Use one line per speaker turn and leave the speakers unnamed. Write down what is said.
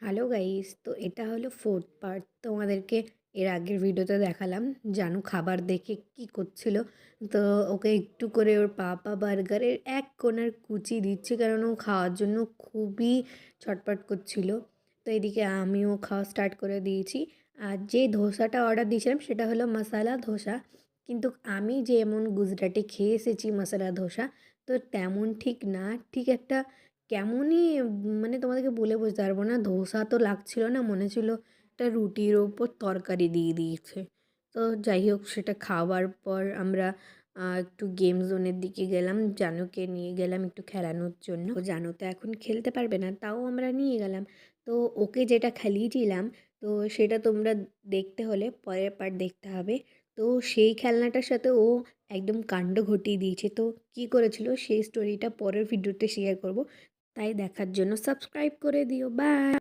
Hello guys, তো এটা হলো ফোর্থ পার্ট। তোমাদেরকে এর আগের ভিডিওতে দেখালাম জানু খাবার দেখে কি করছিল। তো ওকে একটু করে ওর পাপা বার্গারের এক কোণার কুচি দিচ্ছে, কারণ ও খাওয়ার জন্য খুবই ছটপট করছিল। তো এদিকে আমিও খাওয়া স্টার্ট করে দিয়েছি। আর যে ধোসাটা অর্ডার দিয়েছিলাম সেটা হলো মশালা ধোসা, কিন্তু আমি যেমন গুজরাটি খেয়ে এসেছি মশালা ধোসা, তো তেমন ঠিক না। ঠিক একটা কেমনই মানে তোমাদেরকে বলে বোঝাতে পারবো না। ধোসা তো লাগছিল না, মনে ছিল একটা রুটির ওপর তরকারি দিয়ে দিয়েছে। তো যাই হোক, সেটা খাওয়ার পর আমরা একটু গেম জোনের দিকে গেলাম। জানুকে নিয়ে গেলাম একটু খেলানোর জন্য। ও জানু তো এখন খেলতে পারবে না, তাও আমরা নিয়ে গেলাম। তো ওকে যেটা খেলিয়েছিলাম, তো সেটা তোমরা দেখতে হলে পরের পার্ট দেখতে হবে। তো সেই খেলনাটার সাথে ও একদম কাণ্ড ঘটিয়ে দিয়েছে। তো কী করেছিল সেই স্টোরিটা পরের ভিডিওতে শেয়ার করব, তাই দেখার জন্য সাবস্ক্রাইব করে দিও। বাই।